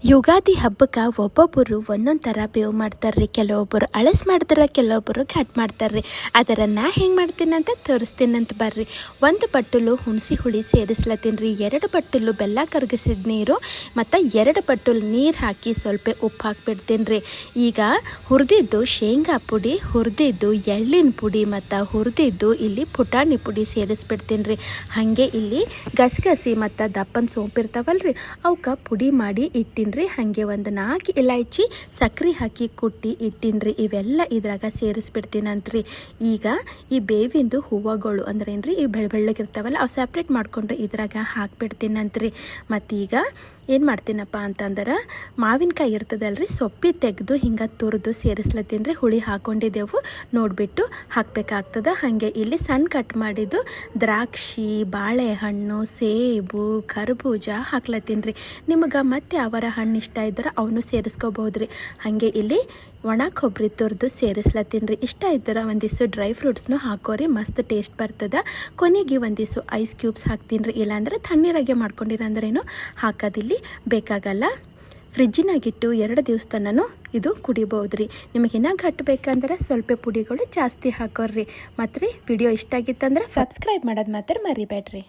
ಯುಗಾದಿ ಹಬ್ಬಕ್ಕೆ ಒಬ್ಬೊಬ್ಬರು ಒಂದೊಂದು ಥರ ಬೇವು ಮಾಡ್ತಾರೆ. ಕೆಲವೊಬ್ಬರು ಅಳಸ್ ಮಾಡ್ತಾರೆ, ಕೆಲವೊಬ್ಬರು ಘಾಟ್ ಮಾಡ್ತಾರೆ. ಅದರ ನಾ ಹೆಂಗೆ ಮಾಡ್ತೀನಿ ಅಂತ ತೋರಿಸ್ತೀನಂತ ಬರ್ರಿ. ಒಂದು ಬಟ್ಟಲು ಹುಣಸಿ ಹುಳಿ ಸೇರಿಸ್ಲತ್ತೀನಿ ರೀ. 2 ಬಟ್ಟಲು ಬೆಲ್ಲ ಕರಗಿಸಿದ ನೀರು ಮತ್ತು 2 ಬಟ್ಟಲು ನೀರು ಹಾಕಿ ಸ್ವಲ್ಪ ಉಪ್ಪು ಹಾಕಿಬಿಡ್ತೀನಿ ರೀ. ಈಗ ಹುರಿದಿದ್ದು ಶೇಂಗಾ ಪುಡಿ, ಹುರಿದಿದ್ದು ಎಳ್ಳಿನ ಪುಡಿ ಮತ್ತು ಹುರಿದಿದ್ದು ಇಲ್ಲಿ ಪುಟಾಣಿ ಪುಡಿ ಸೇರಿಸ್ಬಿಡ್ತೀನಿ ರೀ. ಹಾಗೆ ಇಲ್ಲಿ ಗಸಗಸಿ ಮತ್ತು ದಪ್ಪನ ಸೋಂಪು ಇರ್ತಾವಲ್ಲ ರೀ, ಅವಕ್ಕೆ ಪುಡಿ ಮಾಡಿ ಇಟ್ಟಿನಿ ರೀ. ಹಾಗೆ ಒಂದು 4 ಇಲಾಚಿ ಸಕ್ಕರೆ ಹಾಕಿ ಕುಟ್ಟಿ ಇಟ್ಟಿನ್ರಿ. ಇವೆಲ್ಲ ಇದ್ರಾಗ ಸೇರಿಸ್ಬಿಡ್ತೀನಂತ್ರಿ. ಈಗ ಈ ಬೇವಿಂದು ಹೂವುಗಳು ಅಂದ್ರೆ ಏನ್ರಿ, ಈ ಬೆಳ್ಳಗಿರ್ತಾವಲ್ಲ ಅವು ಸಪ್ರೇಟ್ ಮಾಡಿಕೊಂಡು ಇದ್ರಾಗ ಹಾಕ್ಬಿಡ್ತೀನಂತ್ರಿ. ಮತ್ತೀಗ ಏನು ಮಾಡ್ತೀನಪ್ಪ ಅಂತಂದ್ರೆ, ಮಾವಿನಕಾಯಿ ಇರ್ತದಲ್ರಿ, ಸೊಪ್ಪಿ ತೆಗೆದು ಹಿಂಗೆ ತುರಿದು ಸೇರಿಸ್ಲತ್ತೀನಿ ರೀ. ಹುಳಿ ಹಾಕ್ಕೊಂಡಿದ್ದೆವು ನೋಡಿಬಿಟ್ಟು ಹಾಕಬೇಕಾಗ್ತದೆ. ಹಾಗೆ ಇಲ್ಲಿ ಸಣ್ಣ ಕಟ್ ಮಾಡಿದ್ದು ದ್ರಾಕ್ಷಿ, ಬಾಳೆಹಣ್ಣು, ಸೇಬು, ಕರ್ಬೂಜ ಹಾಕ್ಲತ್ತೀನಿ ರೀ. ನಿಮಗೆ ಮತ್ತೆ ಅವರ ಹಣ್ಣು ಇಷ್ಟ ಇದ್ರೆ ಅವನು ಸೇರಿಸ್ಕೋಬಹುದು ರೀ. ಹಾಗೆ ಇಲ್ಲಿ ಒಣ ಕೊಬ್ಬರಿ ತುರಿದು ಸೇರಿಸ್ಲತ್ತೀನಿ ರೀ. ಇಷ್ಟ ಇದ್ರೆ ಒಂದಿಷ್ಟು ಡ್ರೈ ಫ್ರೂಟ್ಸ್ನು ಹಾಕೋರಿ, ಮಸ್ತ್ ಟೇಸ್ಟ್ ಬರ್ತದೆ. ಕೊನೆಗೆ ಒಂದಿಷ್ಟು ಐಸ್ ಕ್ಯೂಬ್ಸ್ ಹಾಕ್ತೀನಿ ರೀ. ಇಲ್ಲಾಂದ್ರೆ ತಣ್ಣೀರಾಗೆ ಮಾಡ್ಕೊಂಡಿರಂದ್ರೇನು ಹಾಕೋದಿಲ್ಲಿ ಬೇಕಾಗಲ್ಲ. ಫ್ರಿಜ್ಜಿನಾಗಿಟ್ಟು 2 ದಿವಸ ತನೂ ಇದು ಕುಡಿಬೋದು ರೀ. ನಿಮಗಿನ್ನ ಗಟ್ಟಿ ಬೇಕಂದ್ರೆ ಸ್ವಲ್ಪ ಪುಡಿಗಳು ಜಾಸ್ತಿ ಹಾಕೋರಿ. ಮತ್ತು ರೀ, ವಿಡಿಯೋ ಇಷ್ಟ ಆಗಿತ್ತಂದ್ರೆ ಸಬ್ಸ್ಕ್ರೈಬ್ ಮಾಡೋದು ಮಾತ್ರ ಮರಿಬೇಡ್ರಿ.